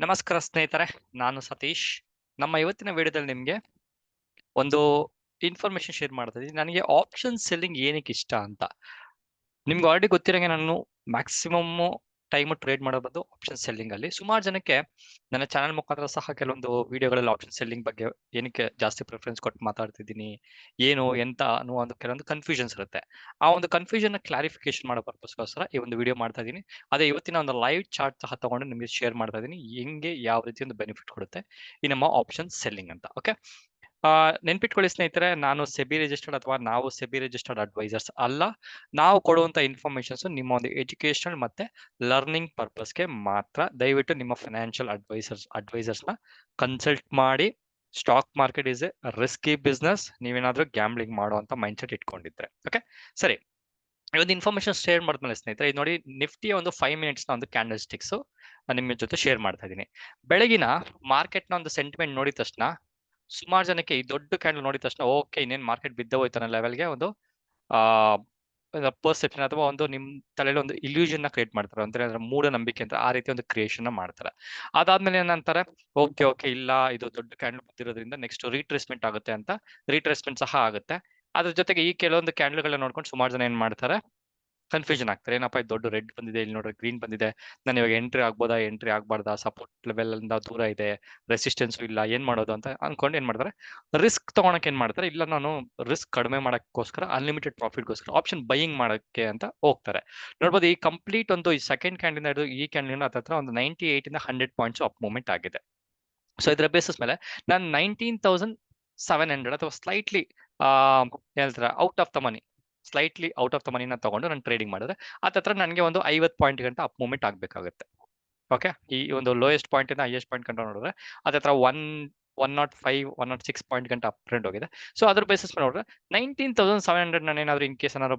ನಮಸ್ಕಾರ ಸ್ನೇಹಿತರೆ, ನಾನು ಸತೀಶ್. ನಮ್ಮ ಇವತ್ತಿನ ವಿಡಿಯೋದಲ್ಲಿ ನಿಮಗೆ ಒಂದು ಇನ್ಫಾರ್ಮೇಶನ್ ಶೇರ್ ಮಾಡ್ತಾ ಇದ್ದೀನಿ. ನನಗೆ ಆಪ್ಷನ್ ಸೆಲ್ಲಿಂಗ್ ಏನಕ್ಕೆ ಇಷ್ಟ ಅಂತ. ನಿಮ್ಗೆ ಆಲ್ರೆಡಿ ಗೊತ್ತಿರಂಗೆ ನಾನು ಮ್ಯಾಕ್ಸಿಮಮ್ ಟೈಮ್ ಟ್ರೇಡ್ ಮಾಡೋದು ಆಪ್ಷನ್ ಸೆಲ್ಲಿಂಗ್ ಅಲ್ಲಿ. ಸುಮಾರು ಜನಕ್ಕೆ ನನ್ನ ಚಾನಲ್ ಮುಖಾಂತರ ಸಹ ಕೆಲವೊಂದು ವಿಡಿಯೋಗಳಲ್ಲಿ ಆಪ್ಷನ್ ಸೆಲ್ಲಿಂಗ್ ಬಗ್ಗೆ ಏನಕ್ಕೆ ಜಾಸ್ತಿ ಪ್ರಿಫರೆನ್ಸ್ ಕೊಟ್ಟು ಮಾತಾಡ್ತಿದ್ದೀನಿ, ಏನು ಎಂತ ಅನ್ನೋ ಒಂದು ಕೆಲವೊಂದು ಕನ್ಫ್ಯೂಷನ್ಸ್ ಇರುತ್ತೆ. ಆ ಒಂದು ಕನ್ಫ್ಯೂಷನ್ ಕ್ಲಾರಿಫಿಕೇಶನ್ ಮಾಡೋ ಪರ್ಪಸ್ಗೋಸ್ಕರ ಈ ಒಂದು ವಿಡಿಯೋ ಮಾಡ್ತಾ ಇದ್ದೀನಿ. ಅದೇ ಇವತ್ತಿನ ಒಂದು ಲೈವ್ ಚಾರ್ಟ್ ಸಹ ತಗೊಂಡು ನಿಮಗೆ ಶೇರ್ ಮಾಡ್ತಾ ಇದ್ದೀನಿ, ಹೆಂಗೆ ಯಾವ ರೀತಿ ಒಂದು ಬೆನಿಫಿಟ್ ಕೊಡುತ್ತೆ ಈ ನಮ್ಮ ಆಪ್ಷನ್ ಸೆಲ್ಲಿಂಗ್ ಅಂತ. ಓಕೆ, ನೆನ್ಪಿಟ್ಕೊಳ್ಳಿ ಸ್ನೇಹಿತರೆ, ನಾನು ಸೆಬಿ ರಿಜಿಸ್ಟರ್ಡ್ ಅಥವಾ ನಾವು ಸೆಬಿ ರಿಜಿಸ್ಟರ್ಡ್ ಅಡ್ವೈಸರ್ಸ್ ಅಲ್ಲ. ನಾವು ಕೊಡುವಂತ ಇನ್ಫಾರ್ಮೇಶನ್ಸ್ ನಿಮ್ಮ ಒಂದು ಎಜುಕೇಶನಲ್ ಮತ್ತೆ ಲರ್ನಿಂಗ್ ಪರ್ಪಸ್ಗೆ ಮಾತ್ರ. ದಯವಿಟ್ಟು ನಿಮ್ಮ ಫೈನಾನ್ಷಿಯಲ್ ಅಡ್ವೈಸರ್ಸ್ ನ ಕನ್ಸಲ್ಟ್ ಮಾಡಿ. Stock market is A risky business. ನೀವೇನಾದ್ರೂ ಗ್ಯಾಮ್ಲಿಂಗ್ ಮಾಡುವಂತ ಮೈಂಡ್ ಸೆಟ್ ಇಟ್ಕೊಂಡಿದ್ರೆ. ಓಕೆ, ಸರಿ. ಇವತ್ತು ಇನ್ಫಾರ್ಮೇಶನ್ ಶೇರ್ ಮಾಡಿದ್ಮೇಲೆ ಸ್ನೇಹಿತರೆ, ಇದು ನೋಡಿ, ನಿಫ್ಟಿಯ ಒಂದು 5 ಮಿನಿಟ್ಸ್ ನ ಒಂದು ಕ್ಯಾಂಡಲ್ ಸ್ಟಿಕ್ಸ್ ನಿಮ್ಮ ಜೊತೆ ಶೇರ್ ಮಾಡ್ತಾ ಇದ್ದೀನಿ. ಬೆಳಗಿನ ಮಾರ್ಕೆಟ್ ನ ಒಂದು ಸೆಂಟಿಮೆಂಟ್ ನೋಡಿದ ತಕ್ಷಣ ಸುಮಾರು ಜನಕ್ಕೆ ಈ ದೊಡ್ಡ ಕ್ಯಾಂಡಲ್ ನೋಡಿದ ತಕ್ಷಣ ಓಕೆ, ಇನ್ನೇನ್ ಮಾರ್ಕೆಟ್ ಬಿದ್ದ ಹೋಯ್ತು ಅನ್ನೋ ಲೆವೆಲ್ಗೆ ಒಂದು ಆ ಪರ್ಸೆಪ್ಷನ್ ಅಥವಾ ಒಂದು ನಿಮ್ ತಲೆಯಲ್ಲಿ ಒಂದು ಇಲ್ಯೂಷನ್ ನ ಕ್ರಿಯೇಟ್ ಮಾಡ್ತಾರೆ, ಅಂದ್ರೆ ಮೂಢನಂಬಿಕೆ ಅಂತ. ಆ ರೀತಿ ಒಂದು ಕ್ರಿಯೇಷನ್ ಮಾಡ್ತಾರೆ. ಅದಾದ್ಮೇಲೆ ಏನಂತಾರೆ, ಓಕೆ ಓಕೆ, ಇಲ್ಲ ಇದು ದೊಡ್ಡ ಕ್ಯಾಂಡಲ್ ಬಿದ್ದಿರೋದ್ರಿಂದ ನೆಕ್ಸ್ಟ್ ರೀಟ್ರೇಸ್ಮೆಂಟ್ ಆಗುತ್ತೆ ಅಂತ. ರೀಟ್ರೇಸ್ಮೆಂಟ್ ಸಹ ಆಗುತ್ತೆ. ಅದ್ರ ಜೊತೆಗೆ ಈ ಕೆಲವೊಂದು ಕ್ಯಾಂಡಲ್ಗಳನ್ನ ನೋಡ್ಕೊಂಡು ಸುಮಾರು ಜನ ಏನ್ ಮಾಡ್ತಾರೆ, ಕನ್ಫ್ಯೂಷನ್ ಆಗ್ತಾರೆ. ಏನಪ್ಪಾ ಇದು ದೊಡ್ಡ ರೆಡ್ ಬಂದಿದೆ, ಇಲ್ಲಿ ನೋಡ್ರೆ ಗ್ರೀನ್ ಬಂದಿದೆ, ನಾನು ಇವಾಗ ಎಂಟ್ರಿ ಆಗ್ಬೋದಾ, ಎಂಟ್ರಿ ಆಗ್ಬಾರ್ದಾ, ಸಪೋರ್ಟ್ ಲೆವೆಲ್ ಇಂದ ದೂರ ಇದೆ, ರೆಸಿಸ್ಟೆನ್ಸ್ ಇಲ್ಲ, ಏನ್ ಮಾಡೋದು ಅಂತ ಅನ್ಕೊಂಡು ಏನ್ ಮಾಡ್ತಾರೆ, ರಿಸ್ಕ್ ತಗೊಳಕ್ ಏನ್ ಮಾಡ್ತಾರೆ, ಇಲ್ಲ ನಾನು ರಿಸ್ಕ್ ಕಡಿಮೆ ಮಾಡಕ್ಕೋಸ್ಕರ ಅನ್ಲಿಮಿಟೆಡ್ ಪ್ರಾಫಿಟ್ಗೋಸ್ಕರ ಆಪ್ಷನ್ ಬೈಯಿಂಗ್ ಮಾಡಕ್ಕೆ ಅಂತ ಹೋಗ್ತಾರೆ. ನೋಡ್ಬೋದು, ಈ ಕಂಪ್ಲೀಟ್ ಒಂದು ಈ ಸೆಕೆಂಡ್ ಕ್ಯಾಂಡಿಂದ ಹಿಡಿದು ಈ ಕ್ಯಾಂಡಿಂದ ಹತ್ರ ಒಂದು 98 ಇಂದ 100 ಪಾಯಿಂಟ್ಸ್ ಅಪ್ ಮೂವ್ಮೆಂಟ್ ಆಗಿದೆ. ಸೊ ಇದರ ಬೇಸಿಸ್ ಮೇಲೆ ನಾನು 19,700 ಅಥವಾ ಸ್ಲೈಟ್ಲಿ ಹೇಳ್ತಾರೆ out of the money, slightly out of the ಮನಿನ ತಗೊಂಡು ನಾನು ಟ್ರೇಡಿಂಗ್ ಮಾಡಿದ್ರೆ ಹತ್ರ ನನಗೆ ಒಂದು 50 ಪಾಯಿಂಟ್ ಗಂಟ ಅಪ್ ಮೂವ್ಮೆಂಟ್ ಆಗ್ಬೇಕಾಗುತ್ತೆ. ಓಕೆ, ಈ ಒಂದು ಲೋಯೆಸ್ಟ್ ಪಾಯಿಂಟ್ ಇಂದ ಹೈಯೆಸ್ಟ್ ಪಾಯಿಂಟ್ ಕಂಡು ನೋಡಿದ್ರೆ ಹತ್ರ 105 106 ಪಾಯಿಂಟ್ ಗಂಟ ಅಪ್ ಟ್ರೆಂಡ್ ಹೋಗಿದೆ. ಸೊ ಅದ್ರ ಬೇಸಿಸ್ ಮೇಲೆ ನೋಡಿದ್ರೆ 19,700 ನಾನು ಏನಾದ್ರು ಇನ್ ಕೇಸ್ ಏನಾದ್ರು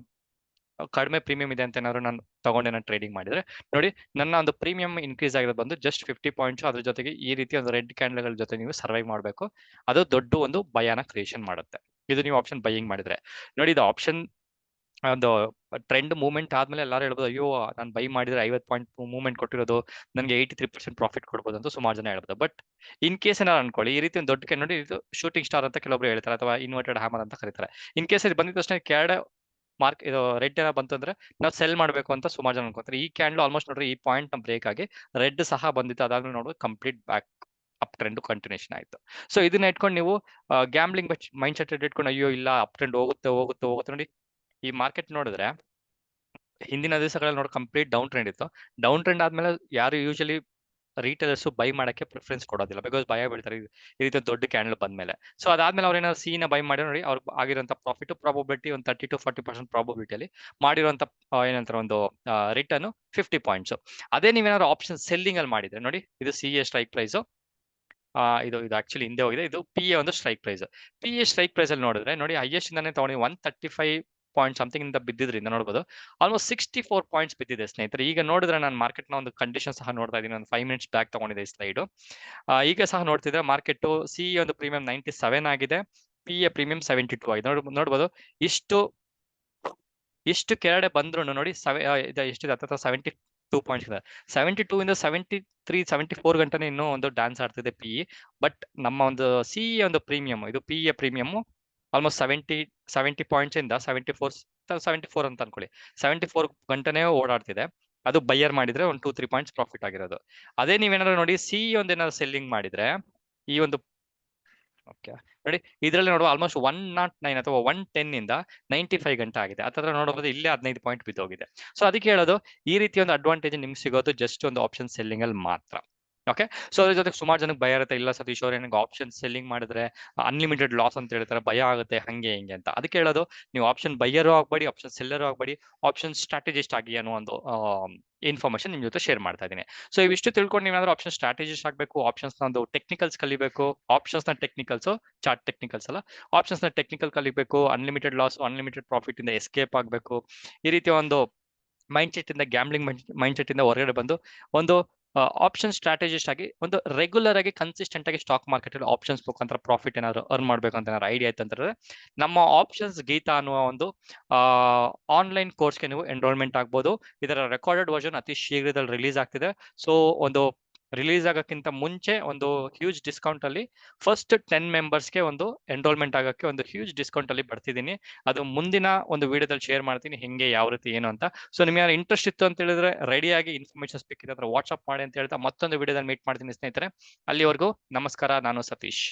ಕಡಿಮೆ ಪ್ರೀಮಿಯಂ ಇದೆ ಅಂತ ಏನಾದ್ರು ನಾನು ತಗೊಂಡೆ ನಾನು ಟ್ರೇಡಿಂಗ್ ಮಾಡಿದ್ರೆ, ನೋಡಿ ನನ್ನ ಒಂದು ಪ್ರೀಮಿಯಂ ಇನ್ಕ್ರೀಸ್ ಆಗಿರೋದು ಬಂದು ಜಸ್ಟ್ 50 ಪಾಯಿಂಟ್ಸ್. ಅದ್ರ ಜೊತೆಗೆ ಈ ರೀತಿ ಒಂದು ರೆಡ್ ಕ್ಯಾಂಡಲ್ಗಳ ಜೊತೆ ನೀವು ಸರ್ವೈವ್ ಮಾಡಬೇಕು. ಅದು ದೊಡ್ಡ ಒಂದು ಭಯನ ಕ್ರಿಯೇಷನ್ ಮಾಡುತ್ತೆ, ಇದು ನೀವು ಆಪ್ಷನ್ ಬೈಯಿಂಗ್ ಮಾಡಿದ್ರೆ. ನೋಡಿ, ಇದು ಆಪ್ಷನ್ ಒಂದು ಟ್ರೆಂಡ್ ಮೂವ್ಮೆಂಟ್ ಆದ್ಮೇಲೆ ಎಲ್ಲರೂ ಹೇಳ್ಬೋದು, ಅಯ್ಯೋ ನಾನು ಬೈ ಮಾಡಿದ್ರೆ 50 ಪಾಯಿಂಟ್ ಮೂವ್ಮೆಂಟ್ ಕೊಟ್ಟಿರೋದು ನನಗೆ 83% ಪ್ರಾಫಿಟ್ ಕೊಡ್ಬೋದು ಅಂತ ಸುಮಾರು ಜನ ಹೇಳ್ಬೋದು. ಬಟ್ ಇನ್ ಕೇಸ್ ಏನಾರು ಅನ್ಕೊಳ್ಳಿ, ಈ ರೀತಿ ಒಂದು ದೊಡ್ಡ ನೋಡಿ, ಇದು ಶೂಟಿಂಗ್ ಸ್ಟಾರ್ ಅಂತ ಕೆಲವೊಬ್ರು ಹೇಳ್ತಾರೆ, ಅಥವಾ ಇನ್ವರ್ಟೆಡ್ ಹ್ಯಾಮರ್ ಅಂತ ಕರೀತಾರೆ. ಇನ್ ಕೇಸ್ ಇದು ಬಂದಿದ ತಕ್ಷಣ ಕೆಳಗಡೆ ಇದು ರೆಡ್ ಏನೋ ಬಂತು ಅಂದ್ರೆ ನಾವು ಸೆಲ್ ಮಾಡಬೇಕು ಅಂತ ಸುಮಾರು ಜನ ಅನ್ಕೋತಾರೆ. ಈ ಕ್ಯಾಂಡಲ್ ಆಲ್ಮೋಸ್ಟ್ ನೋಡ್ರಿ, ಈ ಪಾಯಿಂಟ್ ನ ಬ್ರೇಕ್ ಆಗಿ ರೆಡ್ ಸಹ ಬಂದಿತ್ತು. ಅದಾದ್ಮೇಲೆ ನೋಡಿದ್ರೆ complete back up trend continuation ಆಯ್ತು. ಸೊ ಇದನ್ನ ಇಟ್ಕೊಂಡು ನೀವು ಗ್ಯಾಮ್ಲಿಂಗ್ ಮೈಂಡ್ ಸೆಟ್ ಇಟ್ಕೊಂಡು ಅಯ್ಯೋ ಇಲ್ಲ ಅಪ್ ಟ್ರೆಂಡ್ ಹೋಗುತ್ತೆ ಹೋಗುತ್ತೆ ಹೋಗುತ್ತೆ, ನೋಡಿ ಈ ಮಾರ್ಕೆಟ್ ನೋಡಿದ್ರೆ ಹಿಂದಿನ ದಿವಸಗಳಲ್ಲಿ ನೋಡಿ ಕಂಪ್ಲೀಟ್ ಡೌನ್ ಟ್ರೆಂಡ್ ಇತ್ತು. ಡೌನ್ ಟ್ರೆಂಡ್ ಆದ್ಮೇಲೆ ಯಾರು ಯೂಶಲಿ ರೀಟೇಲರ್ಸ್ ಬೈ ಮಾಡಕ್ಕೆ ಪ್ರಿಫರೆನ್ಸ್ ಕೊಡೋದಿಲ್ಲ, ಬಿಕಾಸ್ ಭಯ ಬೀಳ್ತಾರೆ ಈ ರೀತಿ ದೊಡ್ಡ ಕ್ಯಾಂಡಲ್ ಬಂದ್ಮೇಲೆ. ಸೊ ಅದಾದ್ಮೇಲೆ ಅವ್ರು ಏನಾದ್ರು ನ ಬೈ ಮಾಡಿ ನೋಡಿ, ಅವ್ರು ಆಗಿರುವಂತ ಪ್ರಾಫಿಟ್ ಪ್ರಾಬಬಿಲಿಟಿ ಒಂದು 30 to 40% ಪ್ರಾಬಬಿಲಿಟಿಯಲ್ಲಿ ಮಾಡಿರುವಂತ ಏನಂತಾರೆ ಒಂದು ರಿಟರ್ನ್ 50 ಪಾಯಿಂಟ್ಸ್. ಅದೇ ನೀವೇನಾದ್ರು ಆಪ್ಷನ್ ಸೆಲ್ಲಿಂಗ್ ಅಲ್ಲಿ ಮಾಡಿದ್ರೆ ನೋಡಿ, ಇದು CA ಸ್ಟ್ರೈಕ್ ಪ್ರೈಸ್, ಇದು ಆಕ್ಚುಲಿ ಹಿಂದೆ ಹೋಗಿದೆ. ಇದು PA ಒಂದು strike price. PA strike price ಅಲ್ಲಿ ನೋಡಿದ್ರೆ ನೋಡಿ, ಹೈಯೆಸ್ಟ್ ಇಂದಾನೆ ತಗೊಂಡು 135 ಪಾಯಿಂಟ್ ಸಮಥಿಂಗ್ ಇಂದ ಬಿದ್ದಿದ್ರಿಂದ ನೋಡಬಹುದು ಆಲ್ಮೋಸ್ಟ್ 64 ಪಾಯಿಂಟ್ಸ್ ಬಿದ್ದಿದೆ ಸ್ನೇಹಿತರೆ. ಈಗ ನೋಡಿದ್ರೆ ನಾನು ಮಾರ್ಕೆಟ್ ನ ಒಂದು ಕಂಡೀಷನ್ ಸಹ ನೋಡ್ತಾ ಇದ್ದೀನಿ. ಒಂದು 5 ಮಿನಿಟ್ಸ್ ಬ್ಯಾಕ್ ತಗೊಂಡಿದೆ ಈ ಸ್ಲೈಡ್. ಈಗ ಸಹ ನೋಡ್ತಿದ್ರೆ ಮಾರ್ಕೆಟ್ CA ಒಂದು ಪ್ರೀಮಿಯಂ 97 ಆಗಿದೆ, PA ಪ್ರೀಮಿಯಂ 72 ಆಗಿದೆ. ನೋಡ್ಬೋದು ಇಷ್ಟು ಕೆಳಗಡೆ ಬಂದ್ರು ನೋಡಿ, ಎಷ್ಟಿದೆ ಹತ್ರ 72 ಪಾಯಿಂಟ್ಸ್ ಇದೆ. 72 ಇಂದ 73 74 ಗಂಟೆ ಇನ್ನೂ ಒಂದು ಡ್ಯಾನ್ಸ್ ಆಡ್ತಿದೆ PE. ಬಟ್ ನಮ್ಮ ಒಂದು CE ಒಂದು ಪ್ರೀಮಿಯಂ, ಇದು PE ಪ್ರೀಮಿಯಂ ಆಲ್ಮೋಸ್ಟ್ 70 ಪಾಯಿಂಟ್ಸ್ ಇಂದ 74 ಅಂತ ಅನ್ಕೊಳ್ಳಿ, 74 ಗಂಟೆನೇ ಓಡಾಡ್ತಿದೆ. ಅದು ಬೈಯರ್ ಮಾಡಿದ್ರೆ ಒಂದು 2-3 ಪಾಯಿಂಟ್ಸ್ ಪ್ರಾಫಿಟ್ ಆಗಿರೋದು. ಅದೇ ನೀವೇನಾದ್ರು ನೋಡಿ CE ಒಂದು ಏನಾದ್ರು ಸೆಲ್ಲಿಂಗ್ ಮಾಡಿದ್ರೆ ಈ ಒಂದು ಓಕೆ ನೋಡಿ, ಇದರಲ್ಲಿ ನೋಡುವ ಆಲ್ಮೋಸ್ಟ್ 109 ಅಥವಾ 110 ಇಂದ 95 ಗಂಟೆ ಆಗಿದೆ. ಹತ್ರ ನೋಡಬಹುದು ಇಲ್ಲೇ 15 ಪಾಯಿಂಟ್ ಬಿದ್ದೋಗಿದೆ. ಸೊ ಅದಕ್ಕೆ ಹೇಳೋದು, ಈ ರೀತಿ ಒಂದು ಅಡ್ವಾಂಟೇಜ್ ನಿಮ್ಗೆ ಸಿಗೋದು ಜಸ್ಟ್ ಒಂದು ಆಪ್ಷನ್ ಸೆಲ್ಲಿಂಗ್ ಅಲ್ಲಿ ಮಾತ್ರ. ಓಕೆ, ಸೊ ಅದ್ರ ಜೊತೆ ಸುಮಾರು ಜನಕ್ಕೆ ಭಯ ಇರುತ್ತೆ, ಇಲ್ಲ ಸತೀಶ್ ಅವ್ರ ನನಗೆ ಆಪ್ಷನ್ ಸೆಲ್ಲಿಂಗ್ ಮಾಡಿದ್ರೆ ಅನ್ಲಿಮಿಟೆಡ್ ಲಾಸ್ ಅಂತ ಹೇಳ್ತಾರೆ, ಭಯ ಆಗುತ್ತೆ ಹಂಗೆ ಹಿಂಗೆ ಅಂತ. ಅದಕ್ಕೆ ಹೇಳೋದು, ನೀವು ಆಪ್ಷನ್ ಬೈಯರು ಆಗಬೇಡಿ, ಆಪ್ಷನ್ ಸೆಲ್ಲರು ಆಗಬೇಡಿ, ಆಪ್ಷನ್ ಸ್ಟ್ರಾಟಜಿಸ್ಟ್ ಆಗಿ ಅನ್ನೋ ಒಂದು ಇನ್ಫಾರ್ಮೇಶನ್ ನಿಮ್ ಜೊತೆ ಶೇರ್ ಮಾಡ್ತಾ ಇದ್ದೀನಿ. ಸೊ ಇವಿಷ್ಟು ತಿಳ್ಕೊಂಡು ನೀವೇನಾದ್ರೂ ಆಪ್ಷನ್ ಸ್ಟ್ರಾಟಜಿಸ್ಟ್ ಆಗಬೇಕು, ಆಪ್ಷನ್ಸ್ ಒಂದು ಟೆಕ್ನಿಕಲ್ಸ್ ಕಲಿಬೇಕು, ಆಪ್ಷನ್ಸ್ ನ ಟೆಕ್ನಿಕಲ್ಸ್ ಚಾರ್ಟ್ ಟೆಕ್ನಿಕಲ್ಸ್ ಅಲ್ಲ, ಆಪ್ಷನ್ಸ್ ನ ಟೆಕ್ನಿಕಲ್ ಕಲಿಬೇಕು, ಅನ್ಲಿಮಿಟೆಡ್ ಲಾಸ್ ಅನ್ಲಿಮಿಟೆಡ್ ಪ್ರಾಫಿಟ್ ಇಂದ ಎಸ್ಕೇಪ್ ಆಗಬೇಕು. ಈ ರೀತಿಯ ಒಂದು ಮೈಂಡ್ ಸೆಟ್ ಇಂದ, ಗ್ಯಾಮ್ಲಿಂಗ್ ಮೈಂಡ್ ಸೆಟ್ ಇಂದ ಹೊರಗಡೆ ಬಂದು ಒಂದು ಆಪ್ಷನ್ ಸ್ಟ್ರಾಟಜಿಸ್ಟ್ ಆಗಿ ಒಂದು ರೆಗ್ಯುಲರ್ ಆಗಿ ಕನ್ಸಿಸ್ಟೆಂಟ್ ಆಗಿ ಸ್ಟಾಕ್ ಮಾರ್ಕೆಟ್ ಅಲ್ಲಿ ಆಪ್ಷನ್ಸ್ ಮುಖಾಂತರ ಪ್ರಾಫಿಟ್ ಏನಾದ್ರು ಅರ್ನ್ ಮಾಡ್ಬೇಕು ಅಂತ ಏನಾದ್ರು ಐಡಿಯಾ ಆಯ್ತು ಅಂತಂದ್ರೆ, ನಮ್ಮ ಆಪ್ಷನ್ಸ್ ಗೀತಾ ಅನ್ನುವ ಒಂದು ಆನ್ಲೈನ್ ಕೋರ್ಸ್ಗೆ ನೀವು ಎನ್ರೋಲ್ಮೆಂಟ್ ಆಗ್ಬೋದು. ಇದರ ರೆಕಾರ್ಡೆಡ್ ವರ್ಷನ್ ಅತಿ ಶೀಘ್ರದಲ್ಲಿ ರಿಲೀಸ್ ಆಗ್ತಿದೆ. ಸೊ ಒಂದು ರಿಲೀಸ್ ಆಗೋಕ್ಕಿಂತ ಮುಂಚೆ ಒಂದು ಹ್ಯೂಜ್ ಡಿಸ್ಕೌಂಟ್ ಅಲ್ಲಿ ಫಸ್ಟ್ 10 ಮೆಂಬರ್ಸ್ಗೆ ಒಂದು ಎನ್ರೋಲ್ಮೆಂಟ್ ಆಗೋಕ್ಕೆ ಒಂದು ಹ್ಯೂಜ್ ಡಿಸ್ಕೌಂಟ್ ಅಲ್ಲಿ ಬರ್ತಿದ್ದೀನಿ. ಅದು ಮುಂದಿನ ಒಂದು ವಿಡಿಯೋದಲ್ಲಿ ಶೇರ್ ಮಾಡ್ತೀನಿ ಹೆಂಗೆ ಯಾವ ರೀತಿ ಏನು ಅಂತ. ಸೊ ನಿಮ್ಗೆ ಯಾರು ಇಂಟ್ರೆಸ್ಟ್ ಇತ್ತು ಅಂತ ಹೇಳಿದ್ರೆ ರೆಡಿಯಾಗಿ ಇನ್ಫಾರ್ಮೇಶನ್ ಬೇಕಿದ್ರೆ ವಾಟ್ಸ್ಆಪ್ ಮಾಡಿ ಅಂತ ಹೇಳ್ತಾ ಮತ್ತೊಂದು ವಿಡಿಯೋದಲ್ಲಿ ಮೀಟ್ ಮಾಡ್ತೀನಿ ಸ್ನೇಹಿತರೆ. ಅಲ್ಲಿವರೆಗೂ ನಮಸ್ಕಾರ. ನಾನು ಸತೀಶ್.